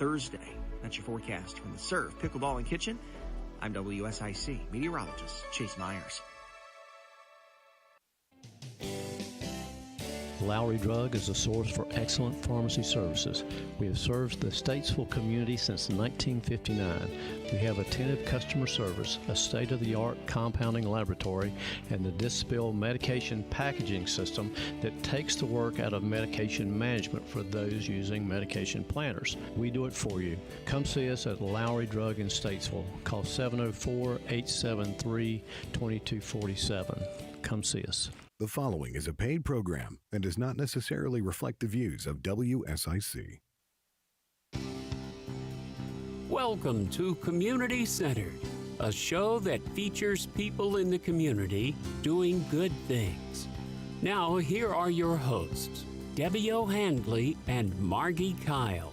Thursday. That's your forecast from the Surf, Pickleball, and Kitchen. I'm WSIC meteorologist Chase Myers. Lowry Drug is a source for excellent pharmacy services. We have served the Statesville community since 1959. We have attentive customer service, a state-of-the-art compounding laboratory, and the Dispill medication packaging system that takes the work out of medication management for those using medication planners. We do it for you. Come see us at Lowry Drug in Statesville. Call 704-873-2247. Come see us. The following is a paid program and does not necessarily reflect the views of WSIC. Welcome to Community Centered, a show that features people in the community doing good things. Now, here are your hosts, Debbie O'Handley and Margi Kyle.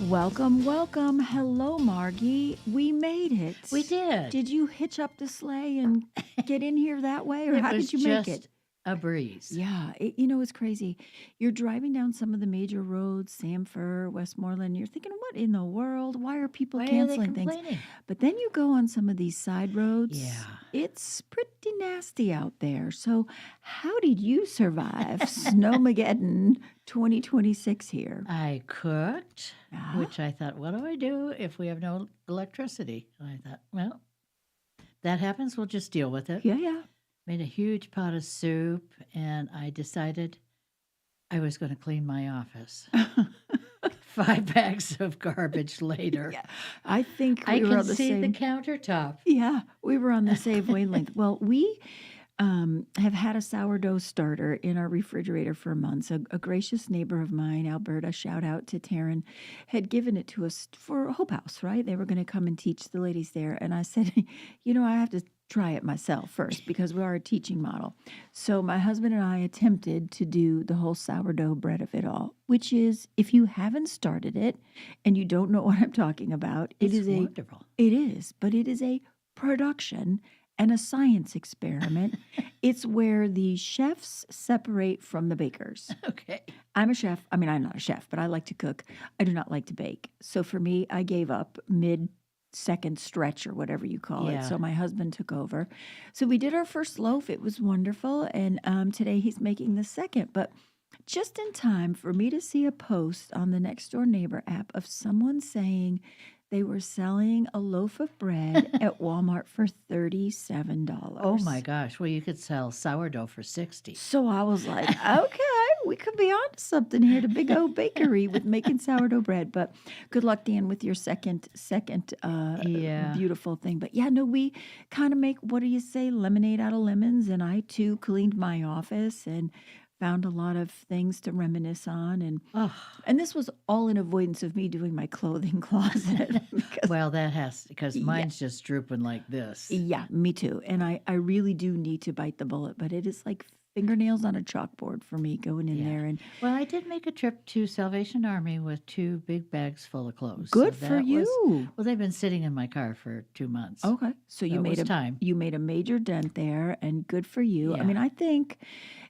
Welcome, welcome. Hello, Margie. We made it. We did. Did you hitch up the sleigh and get in here that way, or how did you make it? A breeze. Yeah, it's crazy. You're driving down some of the major roads, Sanford, Westmoreland. You're thinking, what in the world? Why are people canceling things? But then you go on some of these side roads. Yeah. It's pretty nasty out there. So how did you survive Snowmageddon 2026 here? I cooked, which I thought, what do I do if we have no electricity? And I thought, well, that happens. We'll just deal with it. Yeah. Made a huge pot of soup, and I decided I was going to clean my office. 5 bags of garbage later. Yeah, I think I we were can on the see same... the countertop. Yeah, we were on the same wavelength. Well, we have had a sourdough starter in our refrigerator for months. A gracious neighbor of mine, Alberta, shout out to Taryn, had given it to us for Hope House, right? They were going to come and teach the ladies there. And I said, I have to try it myself first because we are a teaching model. So my husband and I attempted to do the whole sourdough bread of it all, which is, if you haven't started it and you don't know what I'm talking about, It's wonderful. It is, but it is a production and a science experiment. It's where the chefs separate from the bakers. Okay. I'm a chef. I mean, I'm not a chef, but I like to cook. I do not like to bake. So for me, I gave up mid-second stretch or whatever you call it. So my husband took over. So we did our first loaf. It was wonderful. And today he's making the second. But just in time for me to see a post on the Nextdoor Neighbor app of someone saying they were selling a loaf of bread at Walmart for $37. Oh, my gosh. Well, you could sell sourdough for $60. So I was like, okay, we could be on to something here, to Big O Bakery with making sourdough bread. But good luck, Dan, with your second beautiful thing. But we kind of make, what do you say, lemonade out of lemons. And I, too, cleaned my office and found a lot of things to reminisce on. And this was all in avoidance of me doing my clothing closet. Well, because mine's just drooping like this. Yeah, me too. And I really do need to bite the bullet, but it is like fingernails on a chalkboard for me going in there. And well, I did make a trip to Salvation Army with 2 big bags full of clothes. Good for you. Well, they've been sitting in my car for 2 months. Okay. So you made time. You made a major dent there, and good for you. Yeah. I mean, I think,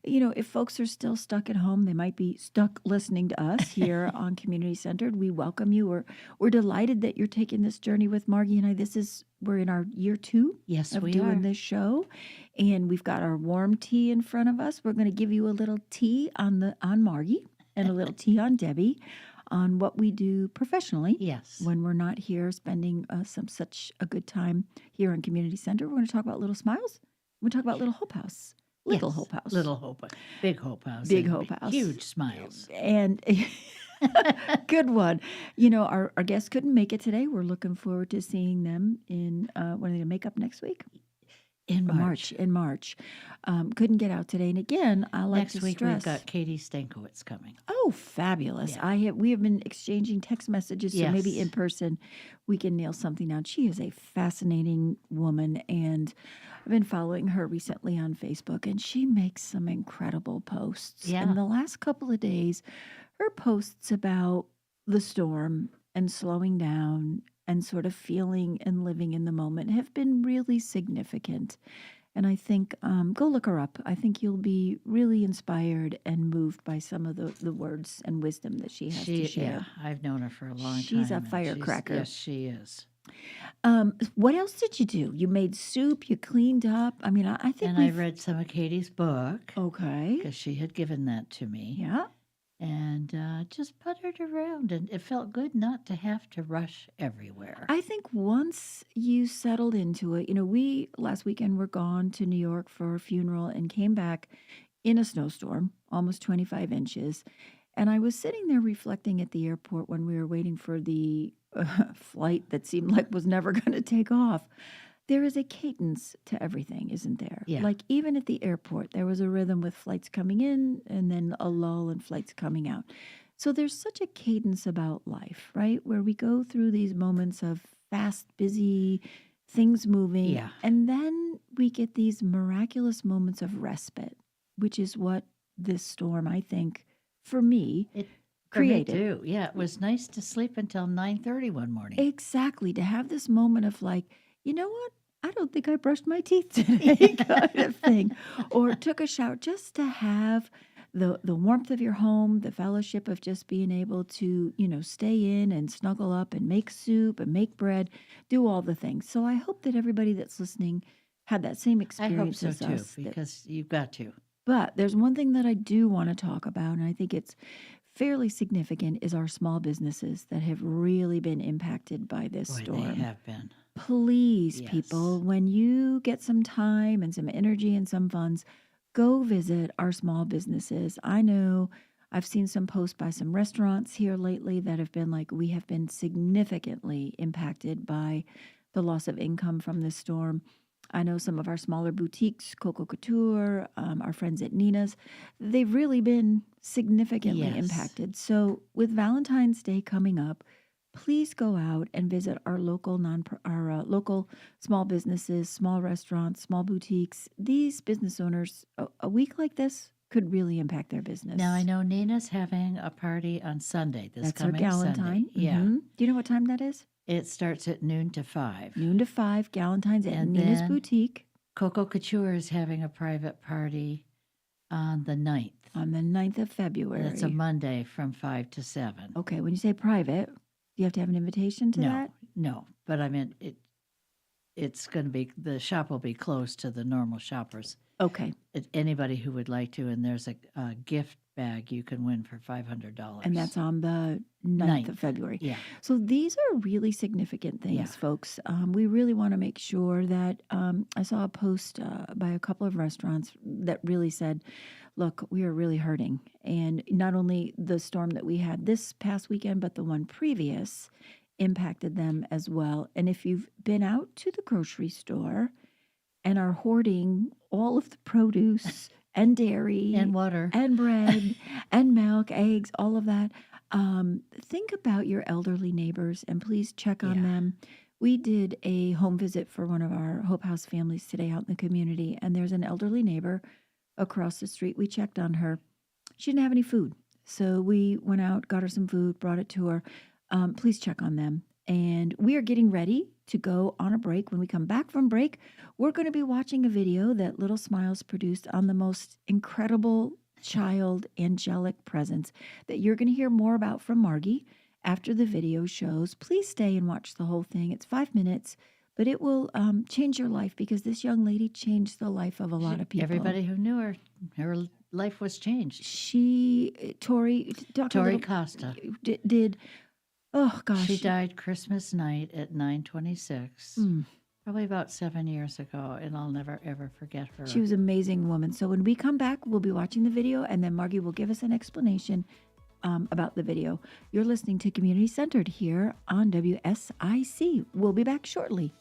if folks are still stuck at home, they might be stuck listening to us here on Community Centered. We welcome you. We're delighted that you're taking this journey with Margie and I. We're in our year 2 of doing this show, and we've got our warm tea in front of us. We're going to give you a little tea on Margie and a little tea on Debbie on what we do professionally. Yes. When we're not here spending such a good time here on Community Center. We're going to talk about Little Smiles. We're going to talk about Little Hope House. Little Hope House. Little Hope House. Big Hope House. Big Hope House. Huge smiles. And good one. Our guests couldn't make it today. We're looking forward to seeing them in, when are they going to make up next week? In March. In March. Couldn't get out today. And again, I like to stress. Next week we've got Katie Stankowitz coming. Oh, fabulous. Yeah. We have been exchanging text messages, so maybe in person we can nail something down. She is a fascinating woman, and I've been following her recently on Facebook, and she makes some incredible posts. Yeah. And the last couple of days, her posts about the storm and slowing down and sort of feeling and living in the moment have been really significant. And I think, go look her up. I think you'll be really inspired and moved by some of the words and wisdom that she has to share. Yeah, I've known her for a long time. She's a and firecracker. Yes, she is. What else did you do? You made soup, you cleaned up. I mean, I think And I read some of Katie's book. Okay. Because she had given that to me. Yeah. And just puttered around. And it felt good not to have to rush everywhere. I think once you settled into it, we last weekend were gone to New York for a funeral and came back in a snowstorm, almost 25 inches. And I was sitting there reflecting at the airport when we were waiting for the flight that seemed like was never going to take off. There is a cadence to everything, isn't there? Yeah. Like even at the airport, there was a rhythm with flights coming in and then a lull and flights coming out. So there's such a cadence about life, right? Where we go through these moments of fast, busy, things moving. Yeah. And then we get these miraculous moments of respite, which is what this storm, I think, for me, created. For me too. Yeah, it was nice to sleep until 9:30 one morning. Exactly. To have this moment of like, you know what? I don't think I brushed my teeth today kind of thing. Or took a shower just to have the warmth of your home, the fellowship of just being able to, stay in and snuggle up and make soup and make bread, do all the things. So I hope that everybody that's listening had that same experience I hope so as us. too, because you've got to. But there's one thing that I do want to talk about, and I think it's fairly significant, is our small businesses that have really been impacted by this storm. They have been. Please, Yes. people, when you get some time and some energy and some funds, go visit our small businesses. I know I've seen some posts by some restaurants here lately that have been like, we have been significantly impacted by the loss of income from this storm. I know some of our smaller boutiques, Coco Couture, our friends at Nina's, they've really been significantly impacted. So with Valentine's Day coming up, please go out and visit our local local small businesses, small restaurants, small boutiques. These business owners, a week like this could really impact their business. Now I know Nina's having a party on Sunday. That's her coming Galentine. Sunday. Yeah. Do you know what time that is? It starts at noon to 5. Noon to 5, Galentine's at And Nina's then Boutique. Coco Couture is having a private party on the 9th. On the 9th of February. That's a Monday from 5 to 7. Okay, when you say private, do you have to have an invitation to that? No, but I mean, it's going to be, the shop will be closed to the normal shoppers. Okay. Anybody who would like to, and there's a gift bag you can win for $500. And that's on the 9th of February. Yeah. So these are really significant things, folks. We really want to make sure that I saw a post by a couple of restaurants that really said, look, we are really hurting. And not only the storm that we had this past weekend, but the one previous impacted them as well. And if you've been out to the grocery store and are hoarding all of the produce and dairy and water and bread and milk, eggs, all of that, think about your elderly neighbors and please check on them. We did a home visit for one of our Hope House families today out in the community, and there's an elderly neighbor across the street. We checked on her. She didn't have any food. So we went out, got her some food, brought it to her. Please check on them. And we are getting ready to go on a break. When we come back from break, we're going to be watching a video that Little Smiles produced on the most incredible child angelic presence that you're going to hear more about from Margi after the video shows. Please stay and watch the whole thing. It's 5 minutes, but it will change your life because this young lady changed the life of a lot of people. Everybody who knew her life was changed. Tori Costa did. Oh, gosh. She died Christmas night at 9:26, probably about 7 years ago, and I'll never, ever forget her. She was an amazing woman. So when we come back, we'll be watching the video, and then Margi will give us an explanation about the video. You're listening to Community Centered here on WSIC. We'll be back shortly.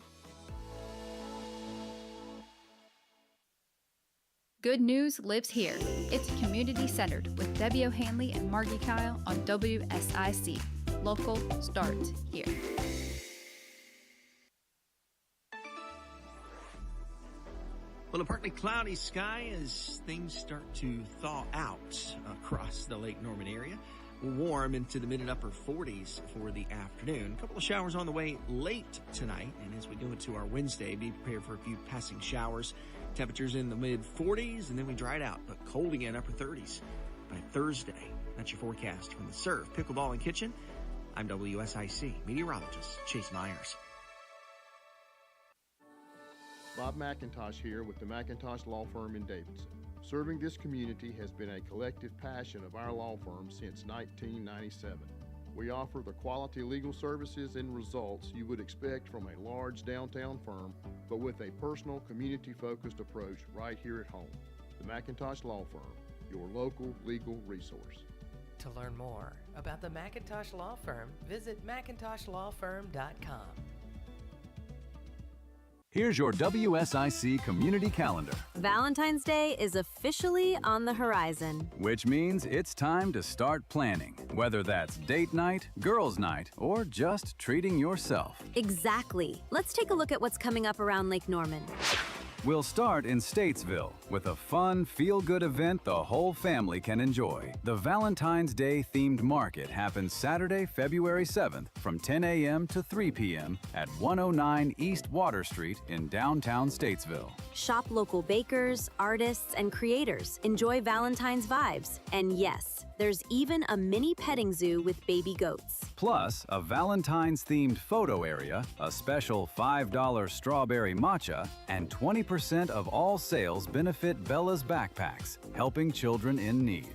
Good news lives here. It's Community Centered with Debbie O'Hanley and Margi Kyle on WSIC. Local starts here. Well, a partly cloudy sky as things start to thaw out across the Lake Norman area. Warm into the mid and upper 40s for the afternoon. A couple of showers on the way late tonight. And as we go into our Wednesday, be prepared for a few passing showers Temperatures in the mid-40s, and then we dry it out, but cold again, upper 30s by Thursday. That's your forecast from the Surf Pickleball and Kitchen. I'm WSIC meteorologist Chase Myers. Bob McIntosh here with the McIntosh Law Firm in Davidson. Serving this community has been a collective passion of our law firm since 1997. We offer the quality legal services and results you would expect from a large downtown firm, but with a personal, community-focused approach right here at home. The McIntosh Law Firm, your local legal resource. To learn more about the McIntosh Law Firm, visit McIntoshLawFirm.com. Here's your WSIC community calendar. Valentine's Day is officially on the horizon. Which means it's time to start planning, whether that's date night, girls' night, or just treating yourself. Exactly. Let's take a look at what's coming up around Lake Norman. We'll start in Statesville with a fun, feel-good event the whole family can enjoy. The Valentine's Day themed market happens Saturday, February 7th from 10 a.m. to 3 p.m. at 109 East Water Street in downtown Statesville. Shop local bakers, artists, and creators. Enjoy Valentine's vibes. And yes, there's even a mini petting zoo with baby goats. Plus, a Valentine's-themed photo area, a special $5 strawberry matcha, and 20% of all sales benefit Bella's Backpacks, helping children in need.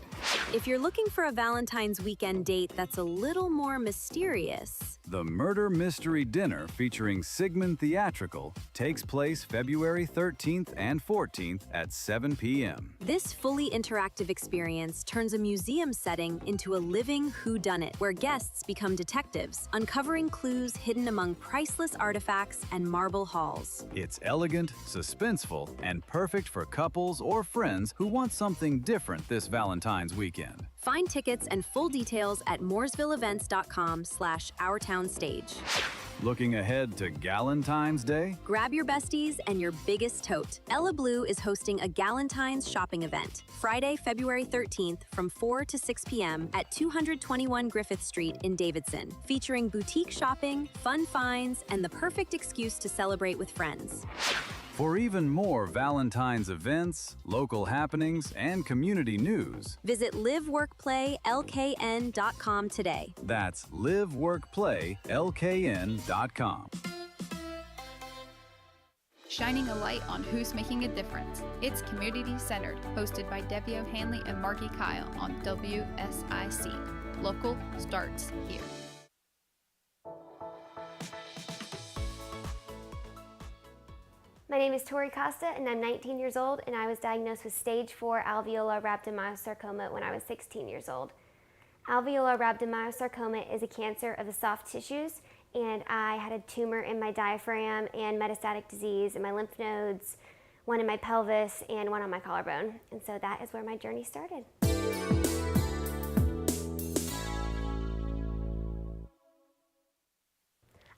If you're looking for a Valentine's weekend date that's a little more mysterious, the Murder Mystery Dinner featuring Sigmund Theatrical takes place February 13th and 14th at 7 p.m. This fully interactive experience turns a museum setting into a living whodunit, where guests become detectives, uncovering clues hidden among priceless artifacts and marble halls. It's elegant, suspenseful, and perfect for couples or friends who want something different this Valentine's weekend. Find tickets and full details at mooresvilleevents.com/OurTownStage. Looking ahead to Galentine's Day? Grab your besties and your biggest tote. Ella Blue is hosting a Galentine's shopping event, Friday, February 13th from 4 to 6 p.m. at 221 Griffith Street in Davidson, featuring boutique shopping, fun finds, and the perfect excuse to celebrate with friends. For even more Valentine's events, local happenings, and community news, visit liveworkplaylkn.com today. That's liveworkplaylkn.com. Shining a light on who's making a difference. It's Community Centered, hosted by Debbie O'Hanley and Margi Kyle on WSIC. Local starts here. My name is Tori Costa, and I'm 19 years old, and I was diagnosed with stage 4 alveolar rhabdomyosarcoma when I was 16 years old. Alveolar rhabdomyosarcoma is a cancer of the soft tissues, and I had a tumor in my diaphragm and metastatic disease in my lymph nodes, one in my pelvis, and one on my collarbone. And so that is where my journey started.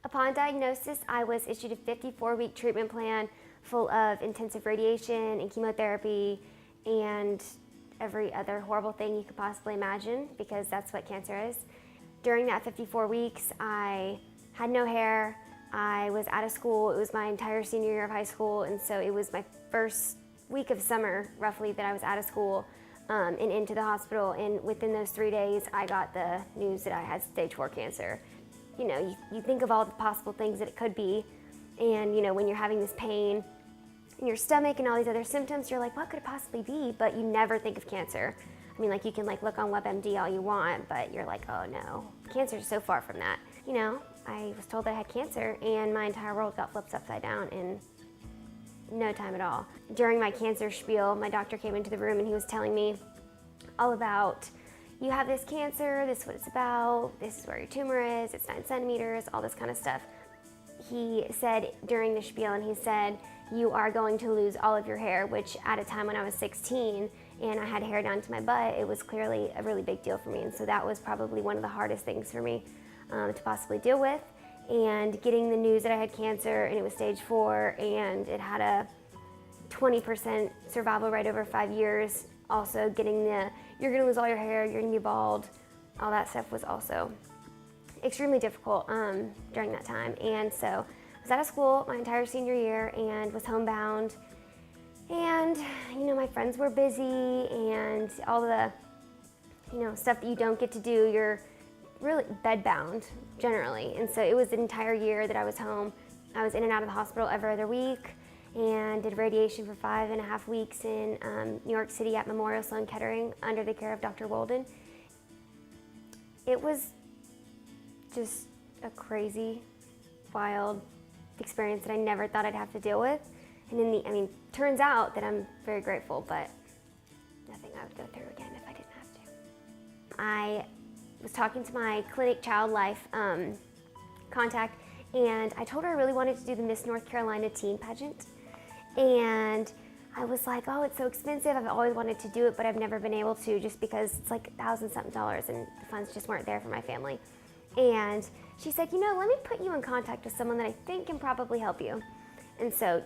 Upon diagnosis, I was issued a 54-week treatment plan full of intensive radiation and chemotherapy and every other horrible thing you could possibly imagine, because that's what cancer is. During that 54 weeks, I had no hair. I was out of school. It was my entire senior year of high school, and so it was my first week of summer, roughly, that I was out of school and into the hospital. And within those 3 days, I got the news that I had stage 4 cancer. You know, you think of all the possible things that it could be, and you know, when you're having this pain in your stomach and all these other symptoms, you're like, what could it possibly be? But you never think of cancer. I mean, like, you can look on WebMD all you want, but you're like, oh no, cancer is so far from that. You know, I was told that I had cancer, and my entire world got flipped upside down in no time at all. During my cancer spiel, my doctor came into the room and he was telling me all about, you have this cancer, this is what it's about, this is where your tumor is, it's 9 centimeters, all this kind of stuff. He said during the spiel, and he said, you are going to lose all of your hair, which at a time when I was 16 and I had hair down to my butt, it was clearly a really big deal for me. And so that was probably one of the hardest things for me to possibly deal with. And getting the news that I had cancer, and it was stage 4, and it had a 20% survival rate over 5 years. Also getting you're gonna lose all your hair, you're gonna be bald, all that stuff was also extremely difficult during that time. And so I was out of school my entire senior year and was homebound And, my friends were busy and all the, stuff that you don't get to do, you're really bedbound generally. And so it was an entire year that I was home. I was in and out of the hospital every other week and did radiation for 5.5 weeks in New York City at Memorial Sloan Kettering under the care of Dr. Walden. It was just a crazy, wild experience that I never thought I'd have to deal with. And turns out that I'm very grateful, but nothing I would go through again if I didn't have to. I was talking to my clinic child life contact, and I told her I really wanted to do the Miss North Carolina teen pageant. And I was like, oh, it's so expensive. I've always wanted to do it, but I've never been able to just because it's like $1,000-something, and the funds just weren't there for my family. And she said, let me put you in contact with someone that I think can probably help you. And so,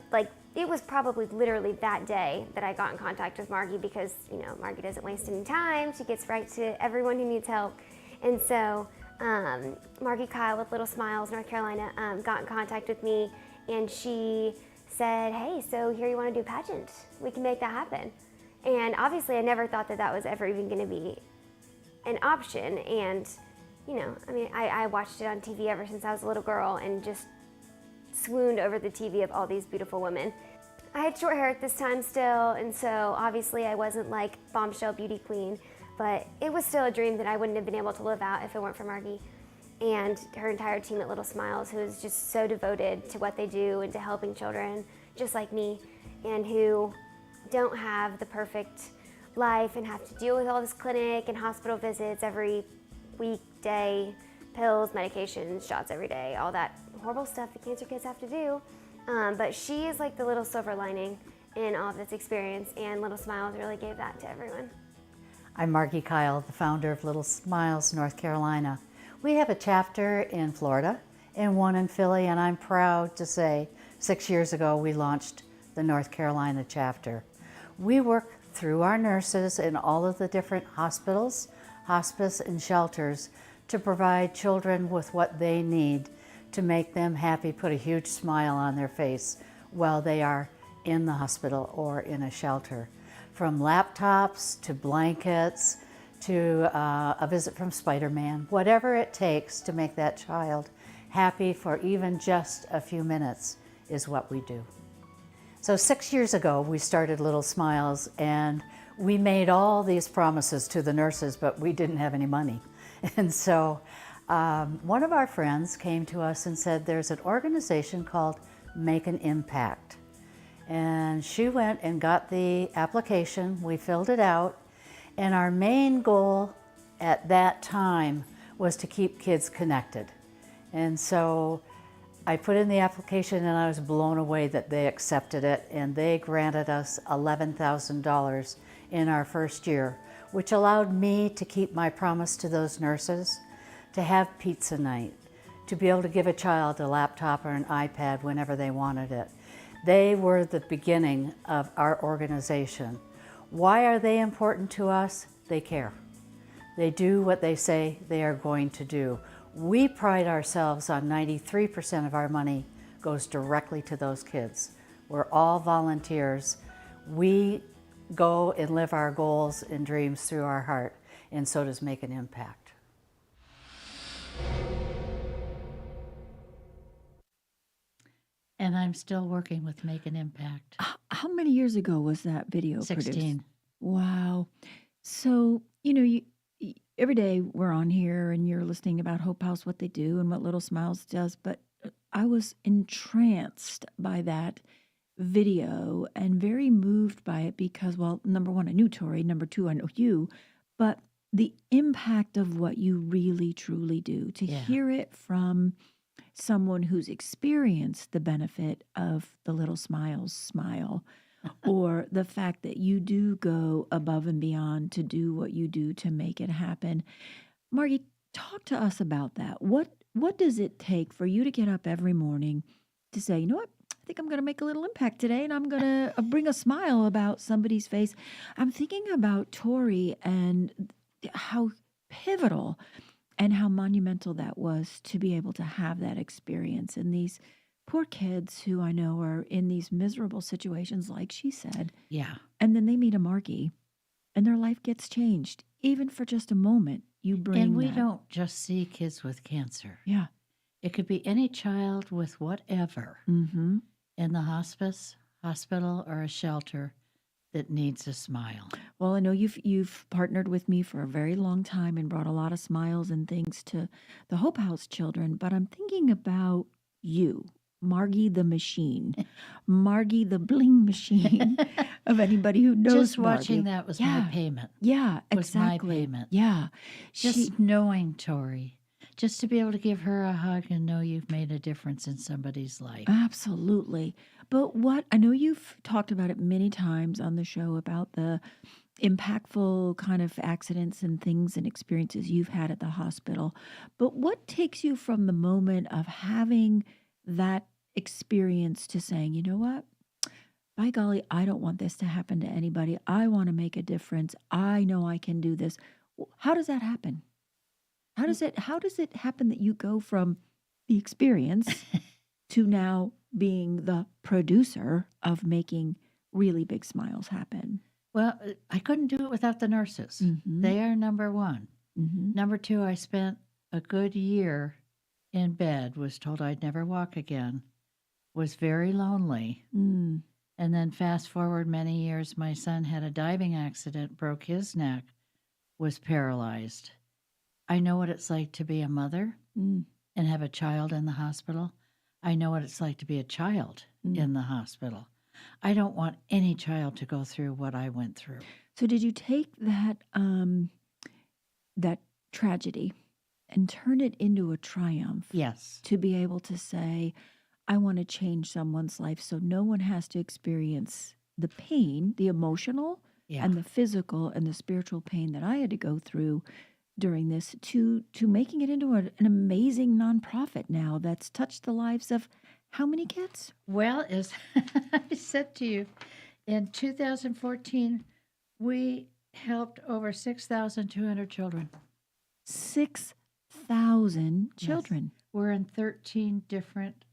it was probably literally that day that I got in contact with Margi because, Margi doesn't waste any time. She gets right to everyone who needs help. And so, Margi Kyle with Little Smiles, North Carolina, got in contact with me, and she said, hey, so here you want to do a pageant. We can make that happen. And obviously, I never thought that was ever even going to be an option. And, I watched it on TV ever since I was a little girl and just swooned over the TV of all these beautiful women. I had short hair at this time still, and so obviously I wasn't like bombshell beauty queen, but it was still a dream that I wouldn't have been able to live out if it weren't for Margi and her entire team at Little Smiles, who is just so devoted to what they do and to helping children just like me, and who don't have the perfect life and have to deal with all this clinic and hospital visits every weekday, pills, medications, shots every day, all that horrible stuff that cancer kids have to do. But she is like the little silver lining in all of this experience, and Little Smiles really gave that to everyone. I'm Margi Kyle, the founder of Little Smiles, North Carolina. We have a chapter in Florida and one in Philly, and I'm proud to say 6 years ago we launched the North Carolina chapter. We work through our nurses in all of the different hospitals, hospice, and shelters to provide children with what they need to make them happy, put a huge smile on their face while they are in the hospital or in a shelter. From laptops to blankets to a visit from Spider-Man, whatever it takes to make that child happy for even just a few minutes is what we do. So 6 years ago, we started Little Smiles, and we made all these promises to the nurses, but we didn't have any money. And so one of our friends came to us and said, there's an organization called Make an Impact. And she went and got the application, we filled it out, and our main goal at that time was to keep kids connected. And so I put in the application, and I was blown away that they accepted it, and they granted us $11,000 in our first year, which allowed me to keep my promise to those nurses, to have pizza night, to be able to give a child a laptop or an iPad whenever they wanted it. They were the beginning of our organization. Why are they important to us? They care. They do what they say they are going to do. We pride ourselves on 93% of our money goes directly to those kids. We're all volunteers. We go and live our goals and dreams through our heart, and so does Make an Impact. And I'm still working with Make an Impact. How many years ago was that video 16. produced? Wow. So, every day we're on here and you're listening about Hope House, what they do and what Little Smiles does, but I was entranced by that video and very moved by it because, well, number one, I knew Tori, number two, I know you, but the impact of what you really, truly do, to hear it from someone who's experienced the benefit of the Little Smiles smile, or the fact that you do go above and beyond to do what you do to make it happen. Margi, talk to us about that. What does it take for you to get up every morning to say, you know what, I think I'm going to make a little impact today, and I'm going to bring a smile about somebody's face? I'm thinking about Tori and how pivotal and how monumental that was to be able to have that experience and these poor kids who I know are in these miserable situations, like she said. Yeah. And then they meet a Margie and their life gets changed. Even for just a moment, you bring And we that. don't just see kids with cancer. Yeah. It could be any child with whatever Mm-hmm. in the hospice, hospital, or a shelter that needs a smile. Well, I know you've partnered with me for a very long time and brought a lot of smiles and things to the Hope House children, but I'm thinking about you, Margie the machine, Margie the bling machine. Of anybody who knows Just watching Margie. that was my payment. Yeah, Was my exactly. payment. Yeah. Just knowing Tori, just to be able to give her a hug and know you've made a difference in somebody's life. Absolutely. But what I know you've talked about it many times on the show about the impactful kind of accidents and things and experiences you've had at the hospital. But what takes you from the moment of having that experience to saying, you know what? By golly, I don't want this to happen to anybody. I want to make a difference. I know I can do this. How does that happen? How does it happen that you go from the experience to now being the producer of making really big smiles happen? Well, I couldn't do it without the nurses. Mm-hmm. They are number one. Mm-hmm. Number two, I spent a good year in bed, was told I'd never walk again, was very lonely. Mm. And then fast forward many years, my son had a diving accident, broke his neck, was paralyzed. I know what it's like to be a mother and have a child in the hospital. I know what it's like to be a child in the hospital. I don't want any child to go through what I went through. So did you take that that tragedy and turn it into a triumph? Yes. To be able to say, I want to change someone's life so no one has to experience the pain, the emotional and the physical and the spiritual pain that I had to go through during this, to making it into an amazing nonprofit now that's touched the lives of how many kids? Well, as I said to you, in 2014, we helped over 6,200 children. 6,000 children. Yes. We're in 13 different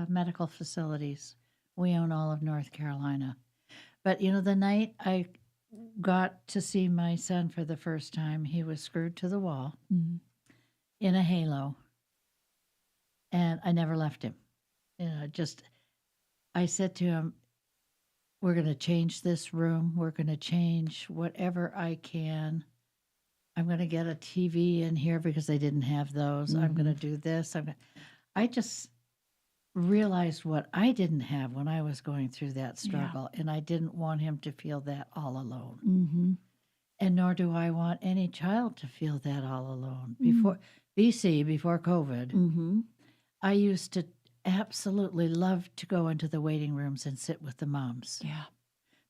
medical facilities. We own all of North Carolina. But, you know, the night I got to see my son for the first time, he was screwed to the wall in a halo. And I never left him. You know, I said to him, we're going to change this room. We're going to change whatever I can. I'm going to get a TV in here because they didn't have those. I'm going to do this. I just realized what I didn't have when I was going through that struggle, and I didn't want him to feel that all alone. Mm-hmm. And nor do I want any child to feel that all alone. Before COVID, I used to absolutely love to go into the waiting rooms and sit with the moms. Yeah.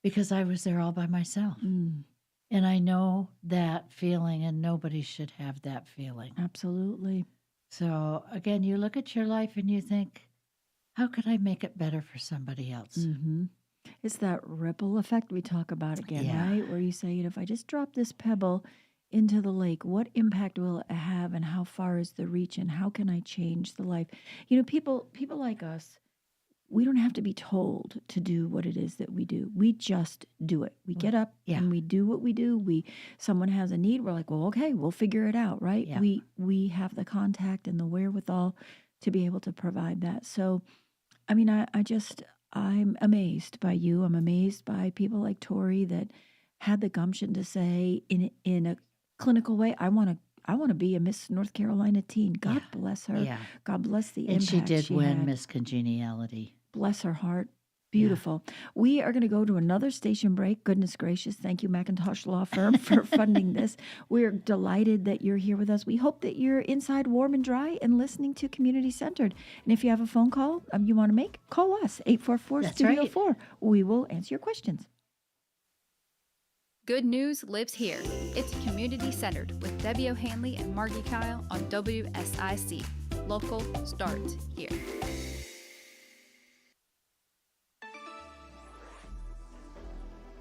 Because I was there all by myself. And I know that feeling, and nobody should have that feeling. Absolutely. So again, you look at your life and you think, how could I make it better for somebody else? Mm-hmm. It's that ripple effect we talk about again, right? Where you say, if I just drop this pebble into the lake, what impact will it have, and how far is the reach, and how can I change the life? You know, people like us, we don't have to be told to do what it is that we do. We just do it. We get up and we do what we do. Someone has a need, we're like, well, okay, we'll figure it out, right? Yeah. We have the contact and the wherewithal to be able to provide that. So, I mean, I'm amazed by you. I'm amazed by people like Tori that had the gumption to say in a clinical way, I want to be a Miss North Carolina teen. God bless her. Yeah. God bless the And impact she did win had. Miss Congeniality. Bless her heart. Beautiful. We are going to go to another station break. Goodness gracious. Thank you, Macintosh Law Firm, for funding this. We're delighted that you're here with us. We hope that you're inside warm and dry and listening to Community Centered. And if you have a phone call you want to make, call us, 844-STUDIO-4. We will answer your questions. Good news lives here. It's Community Centered with Debbie O'Hanley and Margi Kyle on WSIC. Local starts here.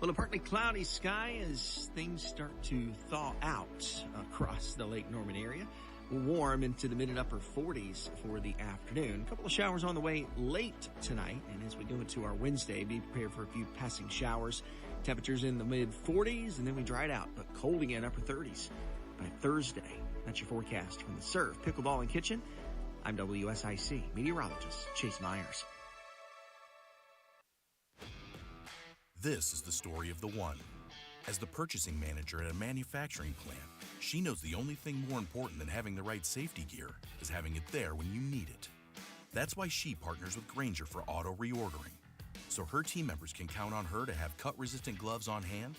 Well, a partly cloudy sky as things start to thaw out across the Lake Norman area. We'll warm into the mid and upper 40s for the afternoon. A couple of showers on the way late tonight. And as we go into our Wednesday, be prepared for a few passing showers. Temperatures in the mid 40s, and then we dry it out, but cold again, upper 30s by Thursday. That's your forecast from the Surf, Pickleball, and Kitchen. I'm WSIC meteorologist Chase Myers. This is the story of the one. As the purchasing manager at a manufacturing plant, she knows the only thing more important than having the right safety gear is having it there when you need it. That's why she partners with Grainger for auto reordering, so her team members can count on her to have cut-resistant gloves on hand,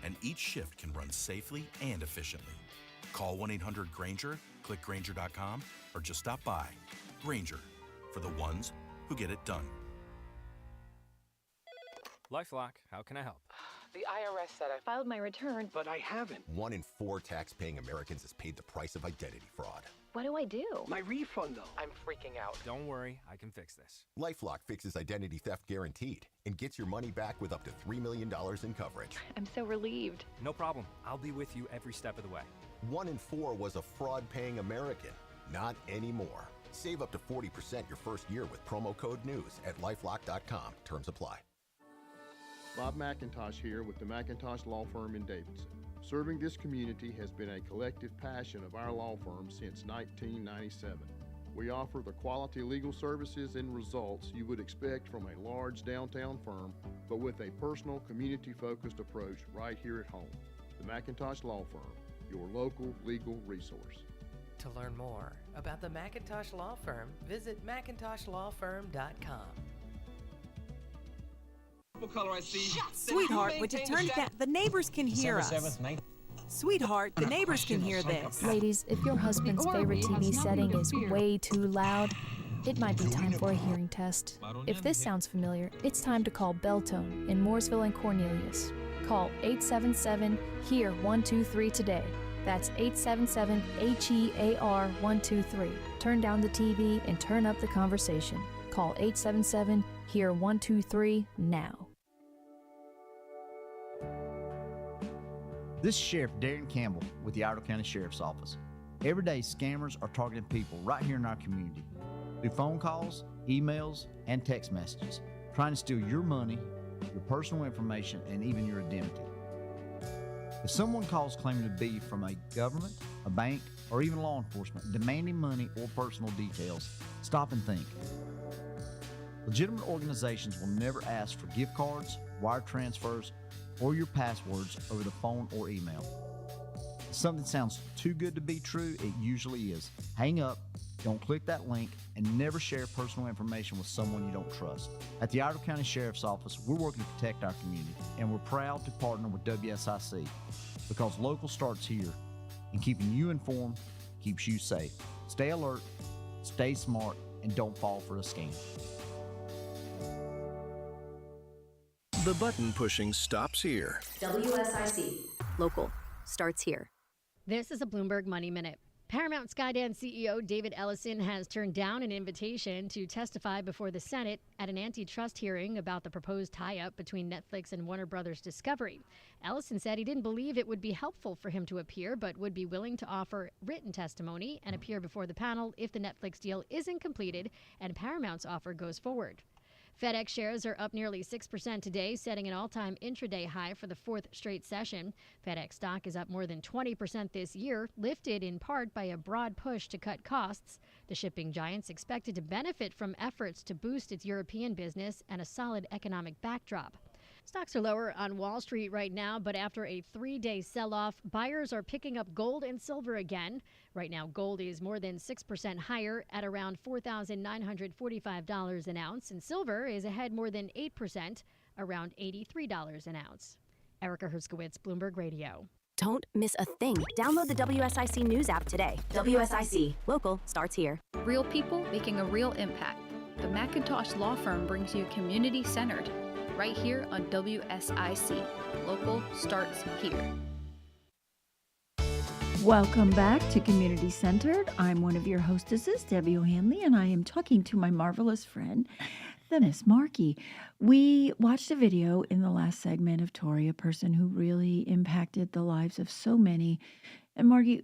and each shift can run safely and efficiently. Call 1-800-GRAINGER, click Grainger.com, or just stop by. Grainger, for the ones who get it done. LifeLock, how can I help? The IRS said I filed my return, But I haven't. 1 in 4 tax-paying Americans has paid the price of identity fraud. What do I do? My refund, though. I'm freaking out. Don't worry, I can fix this. LifeLock fixes identity theft guaranteed and gets your money back with up to $3 million in coverage. I'm so relieved. No problem. I'll be with you every step of the way. 1 in 4 was a fraud-paying American. Not anymore. Save up to 40% your first year with promo code NEWS at LifeLock.com. Terms apply. Bob McIntosh here with the McIntosh Law Firm in Davidson. Serving this community has been a collective passion of our law firm since 1997. We offer the quality legal services and results you would expect from a large downtown firm, but with a personal, community-focused approach right here at home. The McIntosh Law Firm, your local legal resource. To learn more about the McIntosh Law Firm, visit McIntoshlawfirm.com. Color I see. Sweetheart, would you turn it down? The neighbors can hear us. Sweetheart, the neighbors can hear this. Ladies, if your husband's favorite TV setting is way too loud, it might be time for a hearing test. If this sounds familiar, it's time to call Beltone in Mooresville and Cornelius. Call 877-HEAR-123 today. That's 877-HEAR-123. Turn down the TV and turn up the conversation. Call 877-HEAR-123 now. This is Sheriff Darren Campbell with the Iredell County Sheriff's Office. Every day, scammers are targeting people right here in our community through phone calls, emails, and text messages, trying to steal your money, your personal information, and even your identity. If someone calls claiming to be from a government, a bank, or even law enforcement demanding money or personal details, stop and think. Legitimate organizations will never ask for gift cards, wire transfers, or your passwords over the phone or email. If something sounds too good to be true, it usually is. Hang up, don't click that link, and never share personal information with someone you don't trust. At the Iredell County Sheriff's Office, we're working to protect our community, and we're proud to partner with WSIC because local starts here, and keeping you informed keeps you safe. Stay alert, stay smart, and don't fall for a scam. The button pushing stops here. WSIC. Local starts here. This is a Bloomberg Money Minute. Paramount Skydance CEO David Ellison has turned down an invitation to testify before the Senate at an antitrust hearing about the proposed tie-up between Netflix and Warner Brothers Discovery. Ellison said he didn't believe it would be helpful for him to appear, but would be willing to offer written testimony and appear before the panel if the Netflix deal isn't completed and Paramount's offer goes forward. FedEx shares are up nearly 6% today, setting an all-time intraday high for the fourth straight session. FedEx stock is up more than 20% this year, lifted in part by a broad push to cut costs. The shipping giant's expected to benefit from efforts to boost its European business and a solid economic backdrop. Stocks are lower on Wall Street right now, but after a 3-day sell-off, buyers are picking up gold and silver again. Right now, gold is more than 6% higher at around $4,945 an ounce, and silver is ahead more than 8%, around $83 an ounce. Erica Herskowitz, Bloomberg Radio. Don't miss a thing. Download the WSIC News app today. WSIC. Local starts here. Real people making a real impact. The McIntosh Law Firm brings you community-centered. Right here on WSIC. Local starts here. Welcome back to Community Centered. I'm one of your hostesses, Debbie O'Hanley, and I am talking to my marvelous friend, the Miss Margi. We watched a video in the last segment of Tori, a person who really impacted the lives of so many. And Margi,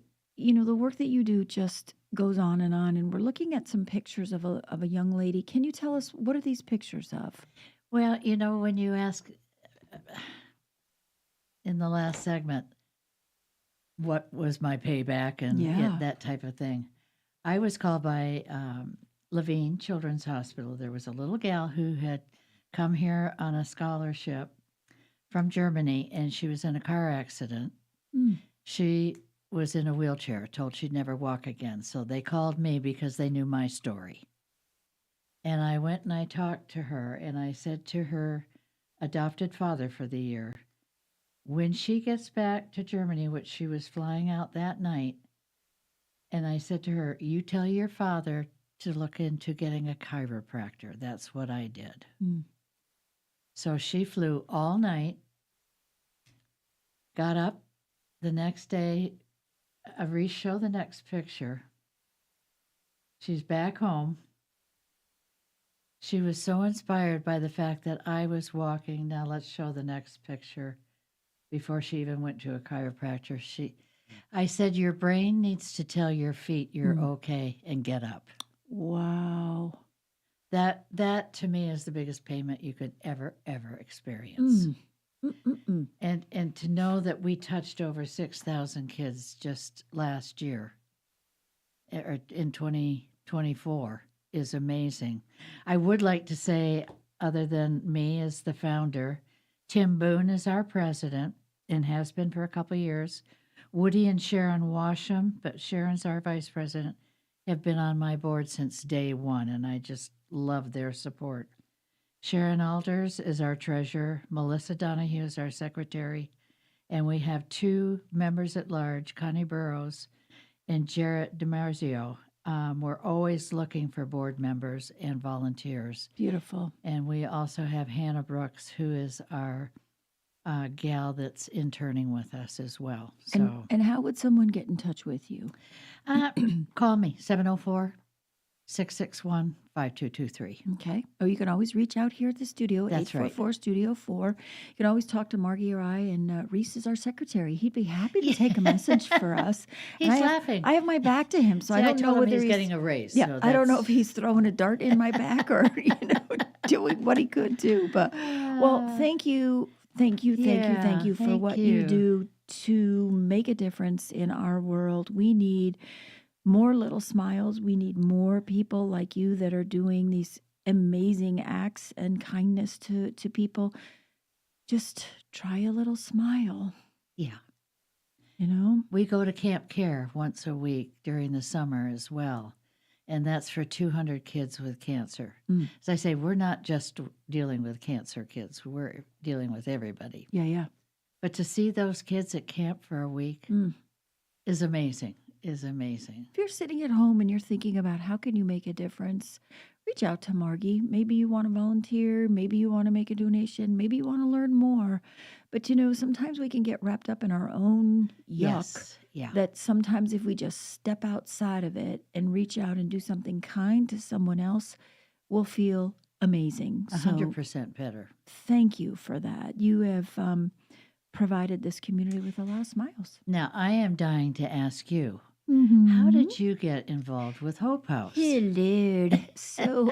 the work that you do just goes on, and we're looking at some pictures of a young lady. Can you tell us, what are these pictures of? Well, when you ask in the last segment, what was my payback and Yeah. that type of thing, I was called by Levine Children's Hospital. There was a little gal who had come here on a scholarship from Germany, and she was in a car accident. Mm. She was in a wheelchair, told she'd never walk again. So they called me because they knew my story. And I went and I talked to her, and I said to her adopted father for the year, when she gets back to Germany, which she was flying out that night, and I said to her, you tell your father to look into getting a chiropractor. That's what I did. Mm. So she flew all night, got up the next day. Show the next picture. She's back home. She was so inspired by the fact that I was walking. Now let's show the next picture. Before she even went to a chiropractor, I said, your brain needs to tell your feet you're okay and get up. Wow. That to me is the biggest payment you could ever experience. And to know that we touched over 6,000 kids just last year, or in 2024, is amazing. I would like to say, other than me as the founder, Tim Boone is our president and has been for a couple of years. Woody and Sharon Washam, but Sharon's our vice president, have been on my board since day one, and I just love their support. Sharon Alders is our treasurer. Melissa Donahue is our secretary. And we have 2 members at large, Connie Burrows and Jarrett DiMarzio. We're always looking for board members and volunteers. Beautiful. And we also have Hannah Brooks, who is our gal that's interning with us as well. So, And how would someone get in touch with you? Call me, 704-661-5223. Okay. Oh, you can always reach out here at the studio, That's right. 844 Studio 4. You can always talk to Margie or I, and Reese is our secretary. He'd be happy to take a message for us. He's And laughing. I have my back to him, so See, I don't know told him whether he's getting a raise. Yeah, so I don't know that's- if he's throwing a dart in my back or doing what he could do. But well, thank you for what you do to make a difference in our world. We need more little smiles. We need more people like you that are doing these amazing acts and kindness to people. Just try a little smile. Yeah. We go to Camp Care once a week during the summer as well. And that's for 200 kids with cancer. As I say, we're not just dealing with cancer kids. We're dealing with everybody. Yeah. But to see those kids at camp for a week is amazing. Is amazing. If you're sitting at home and you're thinking about how can you make a difference, reach out to Margie. Maybe you want to volunteer. Maybe you want to make a donation. Maybe you want to learn more. But, sometimes we can get wrapped up in our own yuck. Yes. Yeah. That sometimes if we just step outside of it and reach out and do something kind to someone else, we'll feel amazing. 100% better. Thank you for that. You have provided this community with a lot of smiles. Now, I am dying to ask you, Mm-hmm. how did you get involved with Hope House? Hello. So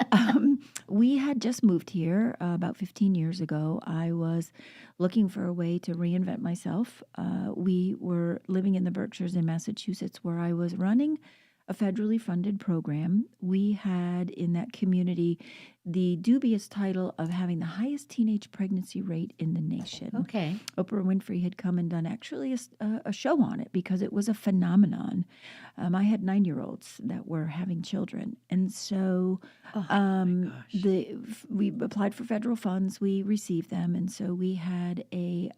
we had just moved here about 15 years ago. I was looking for a way to reinvent myself. We were living in the Berkshires in Massachusetts, where I was running a federally funded program. We had in that community the dubious title of having the highest teenage pregnancy rate in the nation. Okay. Oprah Winfrey had come and done actually a show on it because it was a phenomenon. I had 9-year-olds that were having children. And so we applied for federal funds. We received them. And so we had a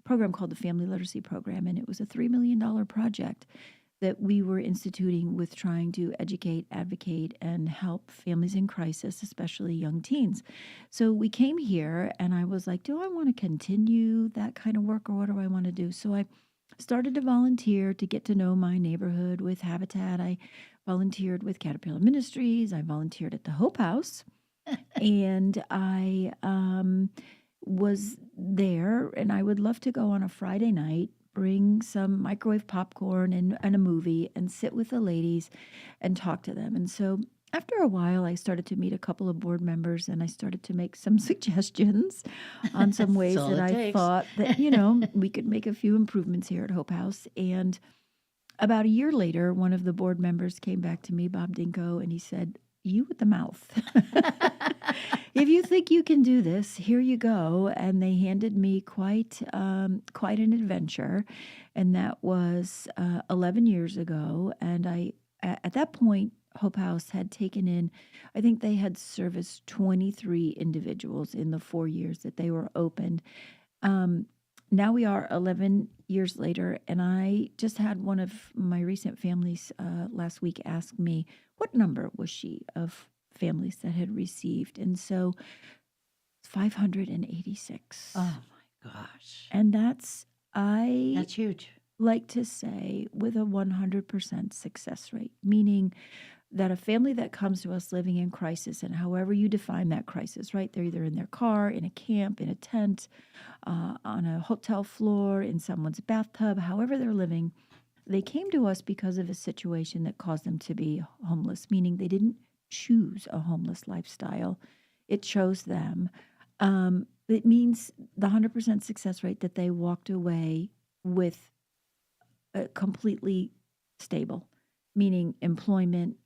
program called the Family Literacy Program, and it was a $3 million project that we were instituting with trying to educate, advocate, and help families in crisis, especially young teens. So we came here, and I was like, do I want to continue that kind of work, or what do I want to do? So I started to volunteer to get to know my neighborhood with Habitat. I volunteered with Caterpillar Ministries. I volunteered at the Hope House. And I was there, and I would love to go on a Friday night, bring some microwave popcorn and a movie and sit with the ladies and talk to them. And so after a while, I started to meet a couple of board members and I started to make some suggestions on some ways all that it I takes. thought that, we could make a few improvements here at Hope House. And about a year later, one of the board members came back to me, Bob Dinko, and he said, "You with the mouth. If you think you can do this, here you go." And they handed me quite an adventure, and that was 11 years ago. And at that point, Hope House had taken in, I think they had serviced 23 individuals in the 4 years that they were open. Now we are 11 years later, and I just had one of my recent families last week ask me, what number was she of families that had received? And so 586. Oh my gosh. And that's huge. Like to say with a 100% success rate, meaning that a family that comes to us living in crisis, and however you define that crisis, right? They're either in their car, in a camp, in a tent, on a hotel floor, in someone's bathtub, however they're living, they came to us because of a situation that caused them to be homeless, meaning they didn't choose a homeless lifestyle. It chose them. It means the 100% success rate that they walked away with completely stable, meaning employment,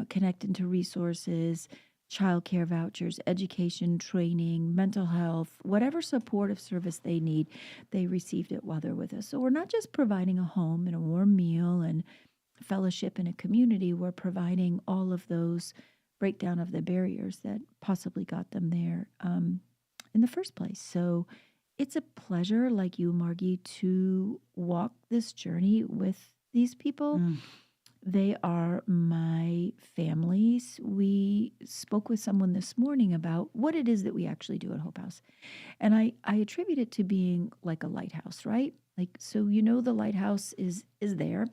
connected to resources, childcare vouchers, education, training, mental health, whatever supportive service they need, they received it while they're with us. So we're not just providing a home and a warm meal and fellowship in a community, we're providing all of those breakdown of the barriers that possibly got them there in the first place. So it's a pleasure, like you, Margie, to walk this journey with these people. They are my families. We spoke with someone this morning about what it is that we actually do at Hope House. And I attribute it to being like a lighthouse, right? Like, so the lighthouse is there.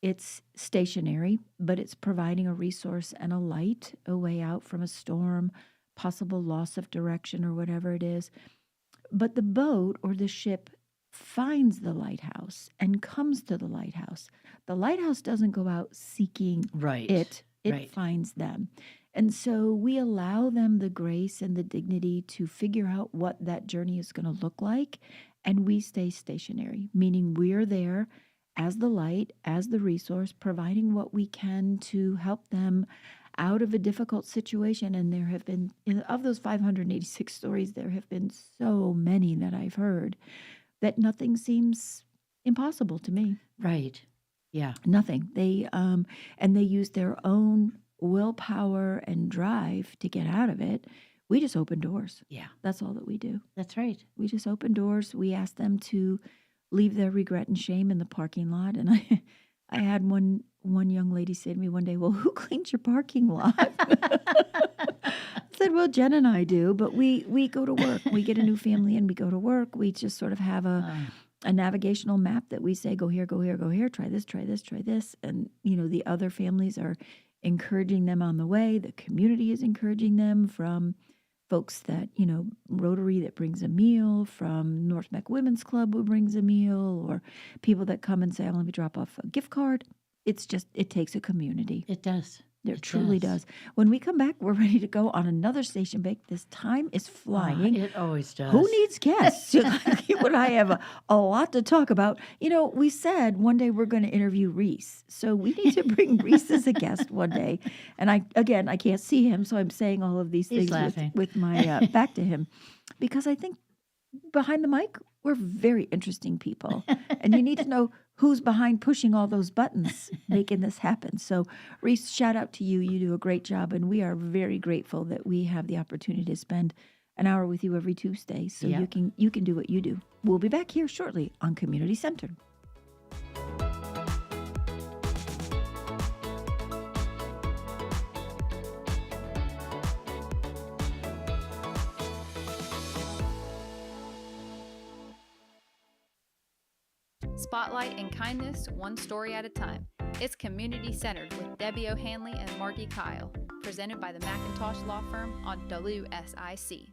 It's stationary, but it's providing a resource and a light, a way out from a storm, possible loss of direction or whatever it is. But the boat or the ship finds the lighthouse and comes to the lighthouse. The lighthouse doesn't go out seeking it. It finds them. And so we allow them the grace and the dignity to figure out what that journey is going to look like. And we stay stationary, meaning we're there as the light, as the resource, providing what we can to help them out of a difficult situation. And there have been, of those 586 stories, there have been so many that I've heard that nothing seems impossible to me. Right. Yeah. Nothing. They and they use their own willpower and drive to get out of it. We just open doors. Yeah. That's all that we do. That's right. We just open doors. We ask them to leave their regret and shame in the parking lot. And I had one young lady say to me one day, "Well, who cleans your parking lot?" I said, "Well, Jen and I do, but we go to work. We get a new family and we go to work. We just sort of have a navigational map that we say, go here, go here, go here, try this, try this, try this." And, the other families are encouraging them on the way. The community is encouraging them, from folks that, Rotary that brings a meal, from North Meck Women's Club who brings a meal, or people that come and say, "Let me drop off a gift card." It's just, it takes a community. It does. It truly does. When we come back, we're ready to go on another station break. This time is flying. It always does. Who needs guests? You and I have a lot to talk about. We said one day we're going to interview Reese. So we need to bring Reese as a guest one day. And I can't see him, so I'm saying all of these things with my back to him. Because I think behind the mic, we're very interesting people. And you need to know who's behind pushing all those buttons, making this happen. So, Reese, shout out to you. You do a great job, and we are very grateful that we have the opportunity to spend an hour with you every Tuesday, so you can do what you do. We'll be back here shortly on Community Centered. Spotlight and kindness, one story at a time. It's Community Centered with Debbie O'Hanley and Margi Kyle, presented by the McIntosh Law Firm on WSIC.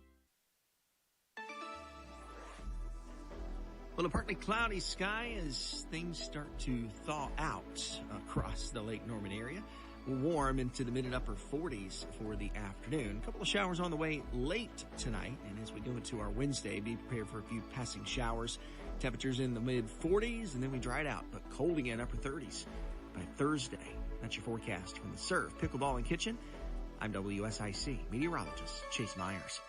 Well, a partly cloudy sky as things start to thaw out across the Lake Norman area. Warm into the mid and upper 40s for the afternoon. A couple of showers on the way late tonight. And as we go into our Wednesday, be prepared for a few passing showers. Temperatures in the mid 40s, and then we dry it out, but cold again, upper 30s by Thursday. That's your forecast from the Surf, Pickleball, and Kitchen. I'm WSIC meteorologist Chase Myers.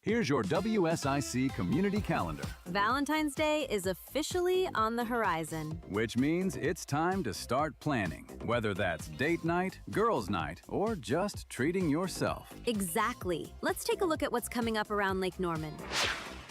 Here's your WSIC community calendar, Valentine's Day is officially on the horizon. which means it's time to start planning, whether that's date night, girls' night, or just treating yourself. Exactly. Let's take a look at what's coming up around Lake Norman.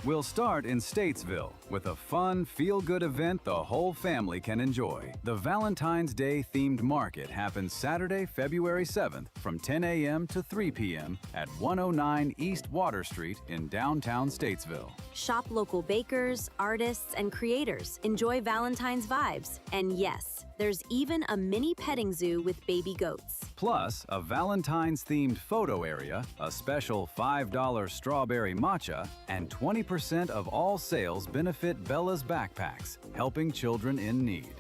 We'll start in Statesville with a fun, feel-good event the whole family can enjoy. The Valentine's Day themed market happens Saturday, February 7th from 10 a.m. to 3 p.m. at 109 East Water Street in downtown Statesville. Shop local bakers, artists, and creators. Enjoy Valentine's vibes. And yes, there's even a mini petting zoo with baby goats. Plus, a Valentine's-themed photo area, a special $5 strawberry matcha, and 20% of all sales benefit Bella's Backpacks, helping children in need.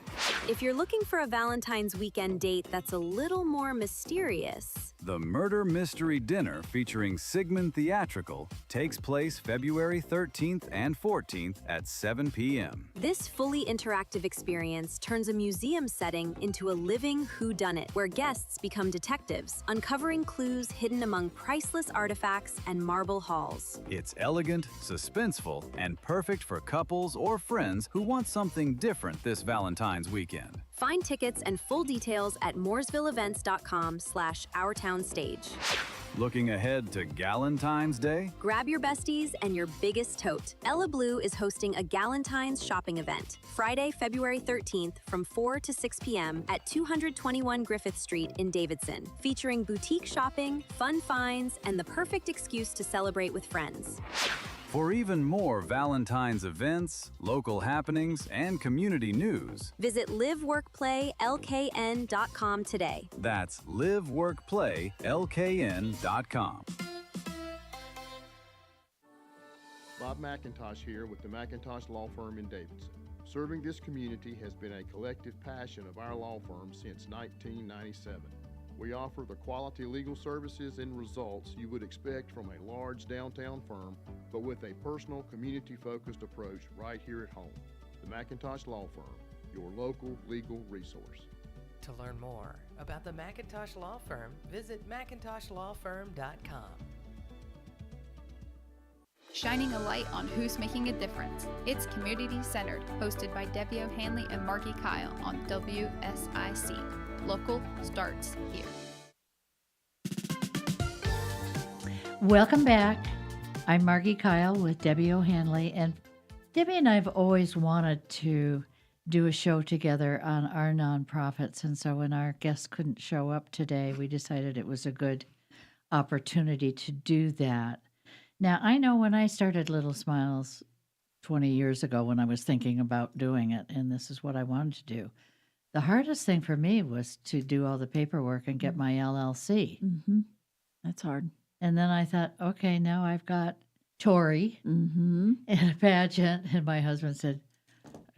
If you're looking for a Valentine's weekend date that's a little more mysterious, The Murder Mystery Dinner featuring Sigmund Theatrical takes place February 13th and 14th at 7 p.m. this fully interactive experience turns a museum setting into a living whodunit, where guests become detectives, uncovering clues hidden among priceless artifacts and marble halls. It's elegant, suspenseful, and perfect for couples or friends who want something different this Valentine's weekend. Find tickets and full details at mooresvilleevents.com/ourtownstage. Looking ahead to Galentine's Day? Grab your besties and your biggest tote. Ella Blue is hosting a Galentine's shopping event Friday, February 13th from 4 to 6 p.m. at 221 Griffith Street in Davidson, featuring boutique shopping, fun finds, and the perfect excuse to celebrate with friends. For even more Valentine's events, local happenings, and community news, Visit liveworkplaylkn.com today. that's liveworkplaylkn.com. Bob McIntosh here with the McIntosh Law Firm in Davidson. Serving this community has been a collective passion of our law firm since 1997. We offer the quality legal services and results you would expect from a large downtown firm, but with a personal, community-focused approach right here at home. The McIntosh Law Firm, your local legal resource. To learn more about the McIntosh Law Firm, visit McIntoshlawfirm.com. Shining a light on who's making a difference. It's Community Centered, hosted by Debbie O'Hanley and Margi Kyle on WSIC. Local starts here. Welcome back. I'm Margi Kyle with Debbie O'Hanley, and Debbie and I have always wanted to do a show together on our nonprofits, and so when our guests couldn't show up today, we decided it was a good opportunity to do that. Now, I know when I started Little Smiles 20 years ago when I was thinking about doing it, and this is what I wanted to do, the hardest thing for me was to do all the paperwork and get my LLC. Mm-hmm. That's hard. And then I thought, okay, now I've got Tori Mm-hmm. and a pageant. And my husband said,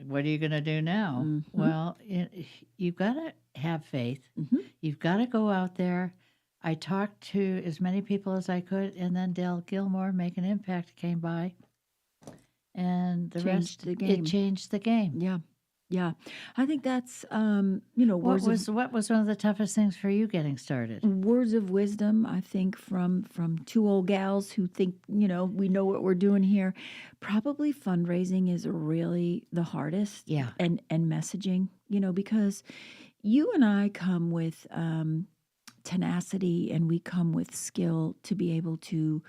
what are you going to do now? Mm-hmm. Well, you've got to have faith. Mm-hmm. You've got to go out there. I talked to as many people as I could, and then Dale Gilmore, Make an Impact, came by. And the Changed rest, the game. it changed the game. Yeah. Yeah. I think that's, What was one of the toughest things for you getting started? words of wisdom, I think, from two old gals who think, we know what we're doing here. Probably fundraising is really the hardest. Yeah. And messaging, because you and I come with tenacity and we come with skill to be able to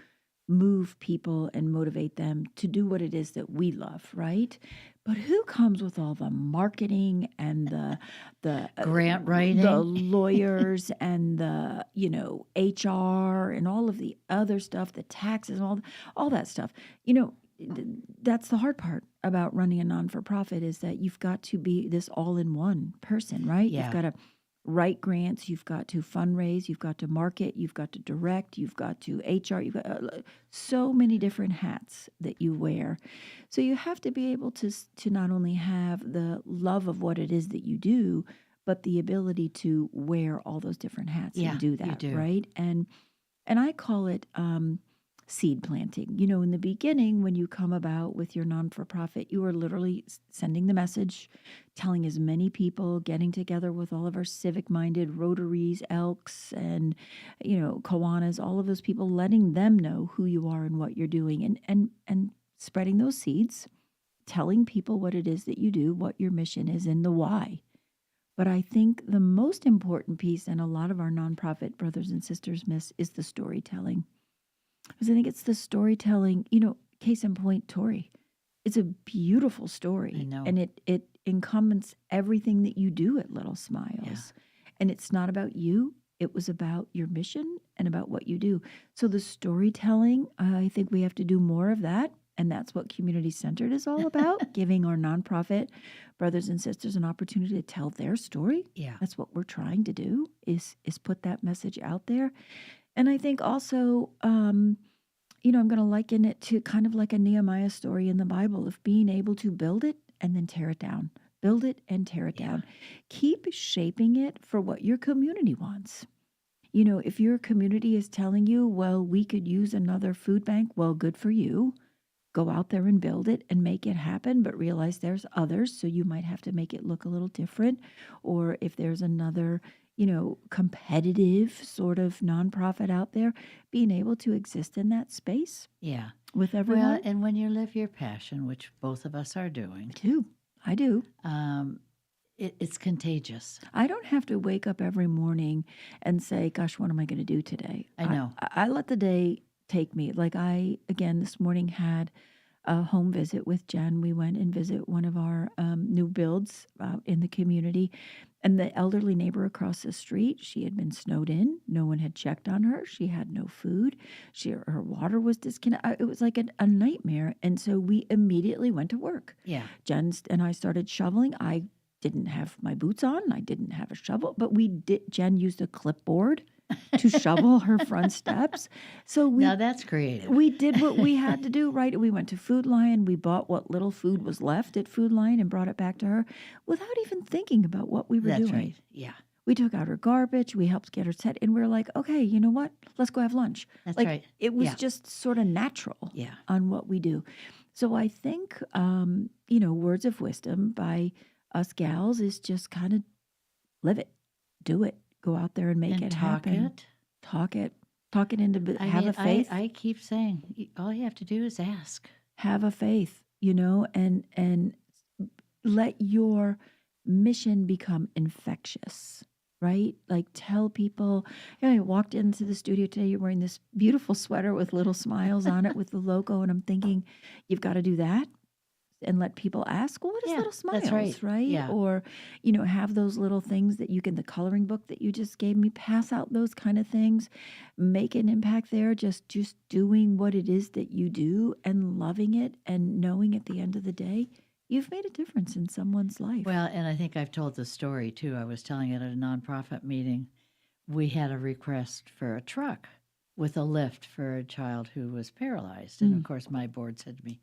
move people and motivate them to do what it is that we love, right? But who comes with all the marketing and the Grant writing, the lawyers and the HR and all of the other stuff, the taxes and all that stuff. That's the hard part about running a non-for-profit is that you've got to be this all-in-one person, right? Yeah. You've got to write grants, you've got to fundraise, you've got to market, you've got to direct, you've got to HR, you've got so many different hats that you wear. So you have to be able to not only have the love of what it is that you do, but the ability to wear all those different hats and do that, right? And I call it seed planting. You know, in the beginning, when you come about with your non-for-profit, you are literally sending the message, telling as many people, getting together with all of our civic-minded Rotaries, Elks, and, you know, Kiwanis, all of those people, letting them know who you are and what you're doing, and spreading those seeds, telling people what it is that you do, what your mission is, and the why. But I think the most important piece, and a lot of our nonprofit brothers and sisters miss, is the storytelling. Because I think it's the storytelling, you know, case in point, Tori. It's a beautiful story. I know. And it encompasses everything that you do at Little Smiles. Yeah. And it's not about you. It was about your mission and about what you do. So the storytelling, I think we have to do more of that. And that's what Community Centered is all about, giving our nonprofit brothers and sisters an opportunity to tell their story. Yeah. That's what we're trying to do, is put that message out there. And I think also, you know, I'm going to liken it to kind of like a Nehemiah story in the Bible of being able to build it and then tear it down. Build it and tear it down. Keep shaping it for what your community wants. You know, if your community is telling you, well, we could use another food bank, well, good for you. Go out there and build it and make it happen, but realize there's others, so you might have to make it look a little different. Or if there's another, you know, competitive sort of nonprofit out there, being able to exist in that space with everyone. Well, and when you live your passion, which both of us are doing. I do. It's contagious. I don't have to wake up every morning and say, gosh, what am I going to do today? I know. I let the day take me. Like again, this morning had a home visit with Jen. We went and visit one of our new builds in the community. And the elderly neighbor across the street, she had been snowed in. No one had checked on her. She had no food. Her water was disconnected. It was like a nightmare. And so we immediately went to work. Yeah. Jen and I started shoveling. I didn't have my boots on. I didn't have a shovel. But Jen used a clipboard to shovel her front steps. So now that's creative. We did what we had to do, right? We went to Food Lion. We bought what little food was left at Food Lion and brought it back to her without even thinking about what we were doing. That's right. Yeah. We took out her garbage. We helped get her set, and we were like, okay, you know what? Let's go have lunch. That's like, right. It was just sort of natural on what we do. So I think, you know, words of wisdom by us gals is just kind of live it, do it. Go out there and make it happen. Talk it into have a faith. I keep saying all you have to do is ask. Have a faith, you know, and let your mission become infectious, right? Like tell people, you know, I walked into the studio today, you're wearing this beautiful sweater with little smiles on it with the logo, and I'm thinking, you've got to do that. And let people ask, well, what is Little Smiles, that's right? Yeah. Or, you know, have those little things that you can, the coloring book that you just gave me, pass out those kind of things, make an impact there, just doing what it is that you do and loving it and knowing at the end of the day, you've made a difference in someone's life. Well, and I think I've told the story too. I was telling it at a nonprofit meeting. We had a request for a truck with a lift for a child who was paralyzed. And of course, my board said to me,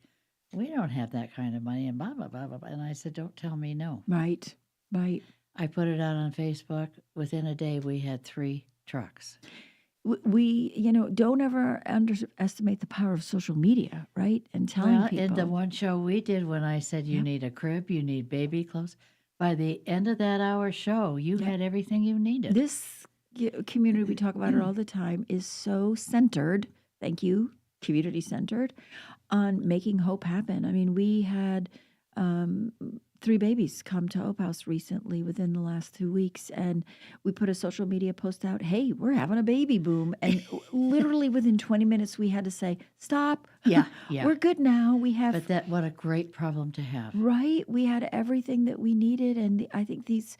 we don't have that kind of money, and blah, blah, blah, blah, blah. And I said, don't tell me no. Right. I put it out on Facebook. Within a day, we had 3 trucks. We, you know, don't ever underestimate the power of social media, right? And telling people. In the one show we did when I said you need a crib, you need baby clothes, by the end of that hour show, you had everything you needed. This community, we talk about it all the time, is so centered, thank you, community centered, on making hope happen. I mean, we had 3 babies come to Hope House recently within the last 2 weeks, and we put a social media post out, hey, we're having a baby boom. And literally within 20 minutes, we had to say, stop. Yeah. We're good now. We have... But what a great problem to have. Right? We had everything that we needed, and I think these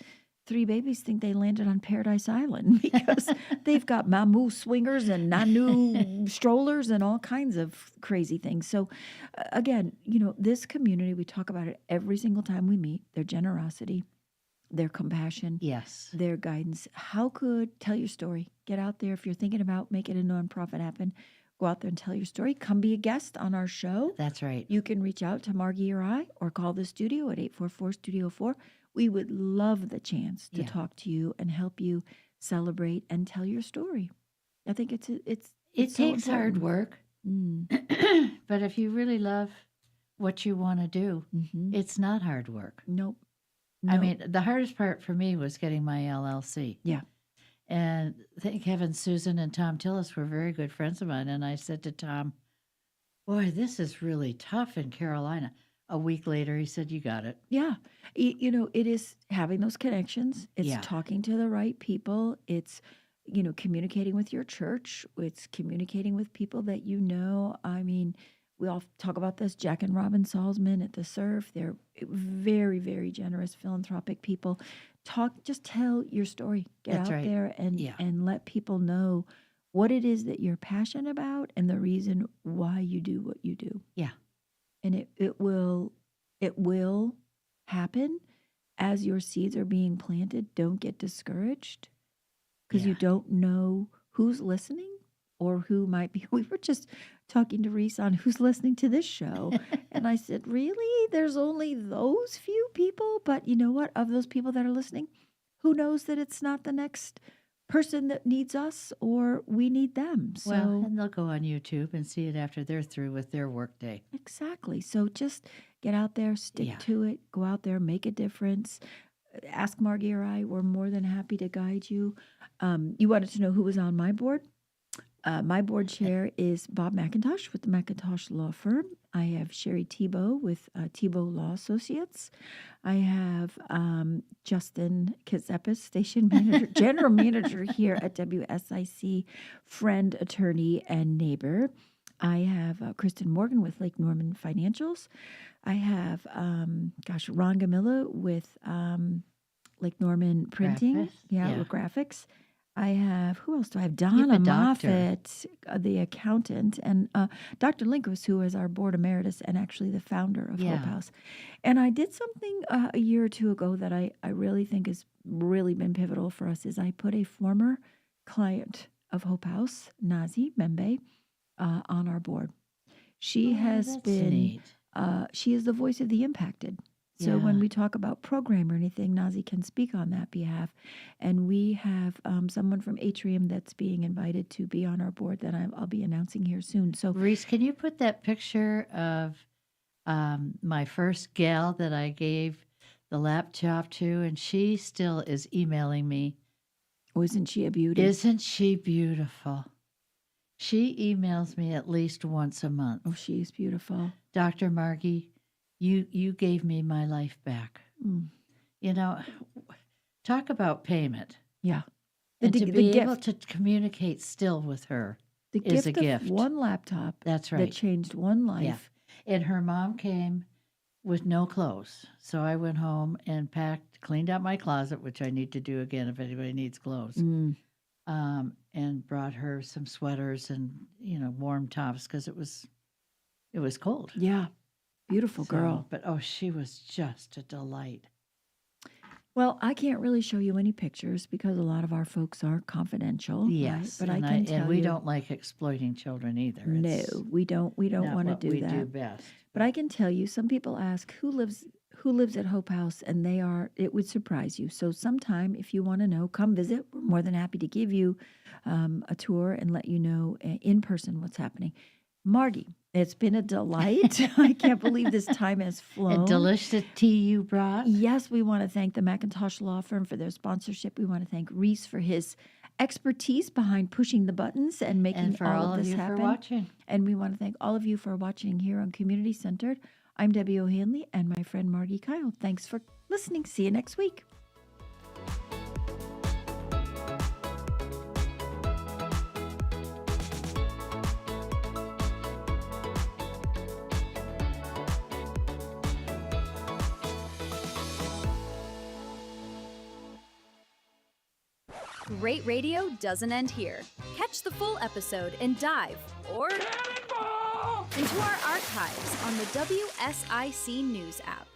3 babies think they landed on Paradise Island because they've got Mamu swingers and Nanu strollers and all kinds of crazy things. So again, you know, this community, we talk about it every single time we meet, their generosity, their compassion, Yes. their guidance. Tell your story. Get out there. If you're thinking about making a nonprofit happen, go out there and tell your story. Come be a guest on our show. That's right. You can reach out to Margie or I, or call the studio at 844-STUDIO-4. We would love the chance to talk to you and help you celebrate and tell your story. I think it takes so hard important. work, but if you really love what you want to do, it's not hard work. Nope. I mean, the hardest part for me was getting my LLC. Yeah. And thank heaven Susan and Tom Tillis were very good friends of mine. And I said to Tom, boy, this is really tough in Carolina. A week later, he said, you got it. Yeah. It is having those connections. It's talking to the right people. It's, communicating with your church. It's communicating with people that you know. I mean, we all talk about this. Jack and Robin Salzman at the Surf. They're very, very generous, philanthropic people. Just tell your story. Get That's out right. there and let people know what it is that you're passionate about and the reason why you do what you do. Yeah. And it will happen as your seeds are being planted. Don't get discouraged because you don't know who's listening or who might be. We were just talking to Reese on who's listening to this show. And I said, really? There's only those few people? But you know what? Of those people that are listening, who knows that it's not the next person that needs us or we need them. So, well, and they'll go on YouTube and see it after they're through with their workday. Exactly. So just get out there, stick to it, go out there, make a difference. Ask Margie or I. We're more than happy to guide you. You wanted to know who was on my board? My board chair is Bob McIntosh with the McIntosh Law Firm. I have Sherry Tebow with Tebow Law Associates. I have Justin Kazepis, station manager, general manager here at WSIC, friend, attorney, and neighbor. I have Kristen Morgan with Lake Norman Financials. I have, Ron Gamilla with Lake Norman Printing. Graphics. Graphics. I have, who else do I have? Donna Moffett, the accountant, and Dr. Linquist, who is our board emeritus and actually the founder of Hope House. And I did something a year or two ago that I really think has really been pivotal for us is I put a former client of Hope House, Nazi Membe, on our board. She has been, she is the voice of the impacted. So when we talk about program or anything, Nazi can speak on that behalf. And we have someone from Atrium that's being invited to be on our board that I'll be announcing here soon. So Reese, can you put that picture of my first gal that I gave the laptop to? And she still is emailing me. Oh, isn't she a beauty? Isn't she beautiful? She emails me at least once a month. Oh, she is beautiful. Dr. Margie, you gave me my life back. You know, talk about payment. Yeah. And to be able to communicate still with her is a gift. Of one laptop. That's right. That changed one life. Yeah. And her mom came with no clothes. So I went home and cleaned out my closet, which I need to do again if anybody needs clothes. And brought her some sweaters and, warm tops because it was cold. Yeah. Beautiful girl. But she was just a delight. Well, I can't really show you any pictures because a lot of our folks are confidential. Yes, right? But and I can tell you. And we don't like exploiting children either. No, we don't want to do that. We do best. But I can tell you, some people ask who lives at Hope House, and it would surprise you. So sometime, if you want to know, come visit. We're more than happy to give you a tour and let you know in person what's happening. Margie, it's been a delight. I can't believe this time has flown. A delicious tea you brought. Yes, we want to thank the McIntosh Law Firm for their sponsorship. We want to thank Reese for his expertise behind pushing the buttons and making all of this happen. For watching. And we want to thank all of you for watching here on Community Centered. I'm Debbie O'Hanley and my friend Margi Kyle. Thanks for listening. See you next week. Great radio doesn't end here. Catch the full episode and dive into our archives on the WSIC News app.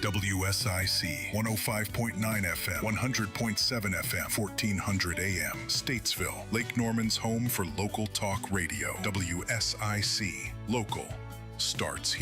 WSIC 105.9 FM, 100.7 FM, 1400 AM. Statesville, Lake Norman's home for local talk radio. WSIC. Local starts here.